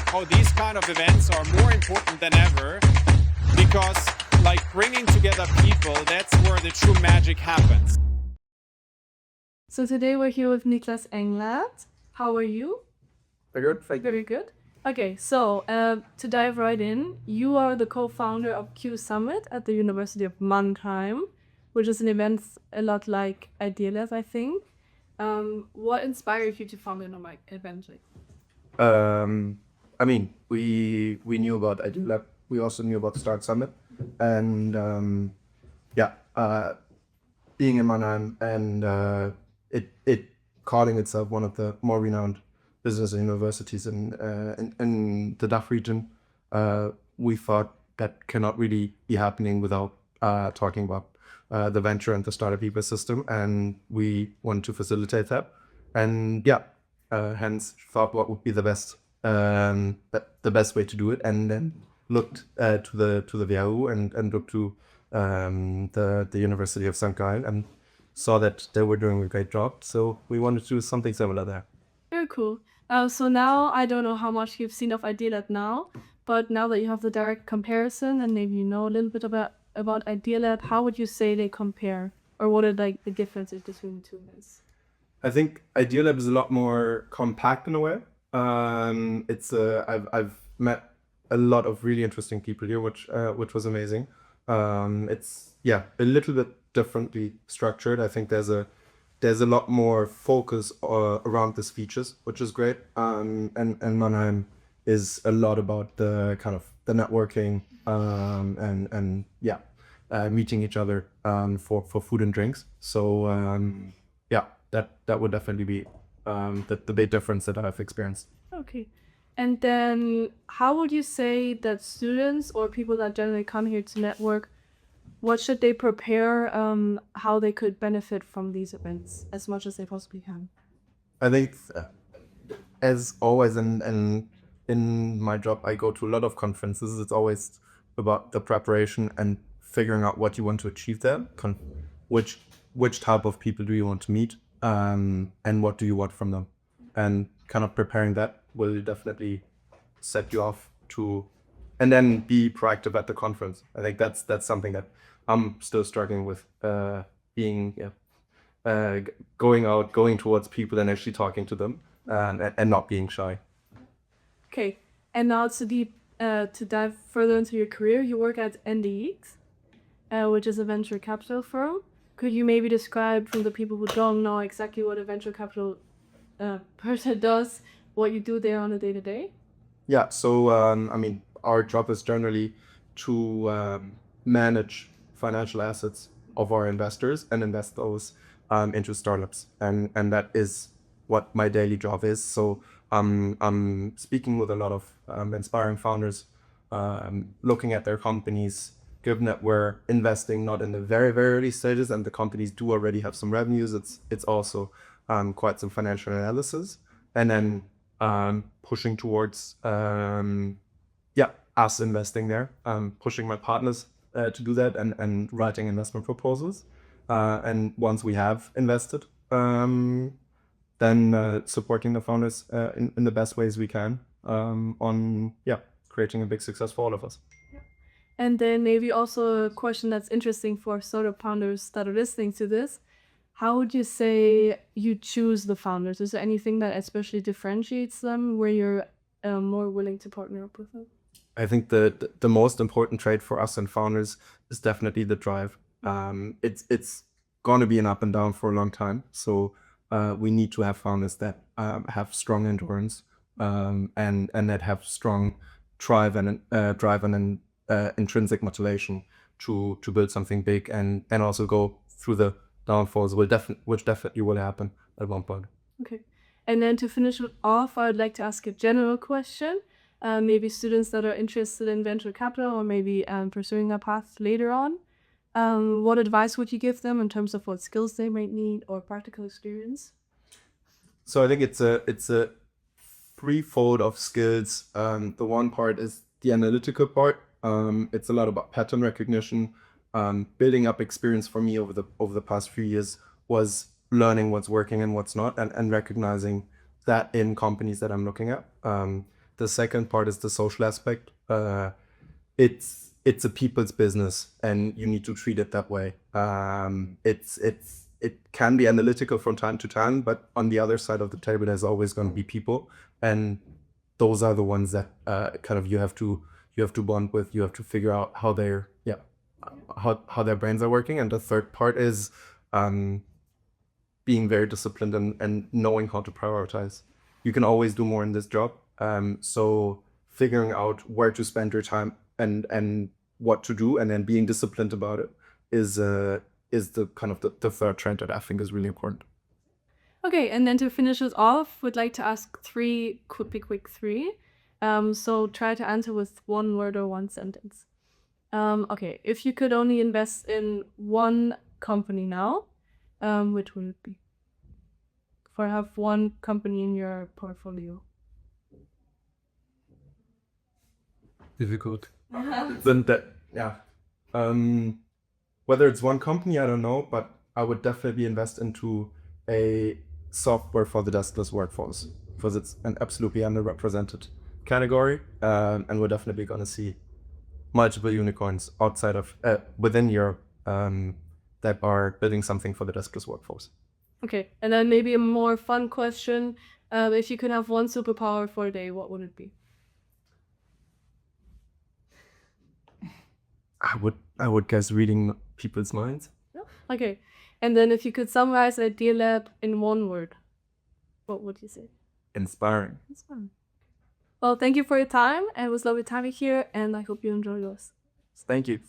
how these kind of events are more important than ever, because like bringing together people, that's where the true magic happens. So today we're here with Niclas Englert. How are you? Very good, thank you. Very good. Okay, so to dive right in, you are the co-founder of Q Summit at the University of Mannheim, which is an event a lot like IdeaLab, I think. What inspired you to found an event? I mean, we knew about IdeaLab. We also knew about Start Summit, and being in Mannheim and it calling itself one of the more renowned business universities in the DACH region, we thought that cannot really be happening without talking about the venture and the startup ecosystem, and we want to facilitate that. And hence thought what would be the best way to do it, and then looked to the WHU and looked to the University of St. Gallen and saw that they were doing a great job. So we wanted to do something similar there. Very cool. So now I don't know how much you've seen of IdeaLab now, but now that you have the direct comparison and maybe you know a little bit about IdeaLab, how would you say they compare, or what are like the differences between the two is? I think IdeaLab is a lot more compact in a way. I've met a lot of really interesting people here, which was amazing. It's a little bit differently structured. I think there's a lot more focus around these features, which is great. And Mannheim is a lot about the kind of the networking and meeting each other for food and drinks. So that would definitely be the big difference that I've experienced. Okay. And then how would you say that students or people that generally come here to network, what should they prepare, how they could benefit from these events as much as they possibly can? I think, as always, and in my job, I go to a lot of conferences. It's always about the preparation and figuring out what you want to achieve there, which type of people do you want to meet, and what do you want from them, and kind of preparing that will definitely set you off to, and then be proactive at the conference. I think that's something that I'm still struggling with, going towards people and actually talking to them, and not being shy. Okay. And now to dive further into your career, you work at Endeit, which is a venture capital firm. Could you maybe describe, from the people who don't know exactly what a venture capital person does, what you do there on a day-to-day? Yeah, so I mean, our job is generally to manage financial assets of our investors and invest those into startups, and that is what my daily job is. So I'm speaking with a lot of inspiring founders, looking at their companies, given that we're investing not in the very, very early stages and the companies do already have some revenues. It's also quite some financial analysis, and then pushing towards us investing there, pushing my partners to do that, and writing investment proposals, and once we have invested, then supporting the founders in the best ways we can, on creating a big success for all of us. And then maybe also a question that's interesting for startup founders that are listening to this. How would you say you choose the founders? Is there anything that especially differentiates them where you're more willing to partner up with them? I think the most important trait for us and founders is definitely the drive. It's going to be an up and down for a long time. So we need to have founders that have strong endurance, and that have strong drive and intrinsic motivation to build something big, and also go through the downfalls, which definitely will happen at one point. Okay. And then to finish it off, I would like to ask a general question. Maybe students that are interested in venture capital, or maybe pursuing a path later on. What advice would you give them in terms of what skills they might need or practical experience? So I think it's a threefold of skills. The one part is the analytical part. It's a lot about pattern recognition. Building up experience for me over the past few years was learning what's working and what's not, and recognizing that in companies that I'm looking at. The second part is the social aspect. It's a people's business, and you need to treat it that way. It can be analytical from time to time, but on the other side of the table, there's always going to be people, and those are the ones that kind of you have to bond with. You have to figure out how their brains are working. And the third part is being very disciplined and knowing how to prioritize. You can always do more in this job. So figuring out where to spend your time and what to do, and then being disciplined about it is the kind of the third trend that I think is really important. Okay, and then to finish us off, would like to ask three, could be quick three. So try to answer with one word or one sentence. Okay, if you could only invest in one company now, which would it be? For have one company in your portfolio. Difficult. Then that, yeah. Whether it's one company, I don't know, but I would definitely invest into a software for the deskless workforce, because it's an absolutely underrepresented category, and we're definitely going to see multiple unicorns outside of within Europe that are building something for the deskless workforce. Okay, and then maybe a more fun question. If you could have one superpower for a day, what would it be? I would guess reading people's minds. Okay, and then if you could summarize IdeaLab in one word, what would you say? Inspiring. That's fun. Well, thank you for your time. It was lovely having you here, and I hope you enjoy yours. Thank you.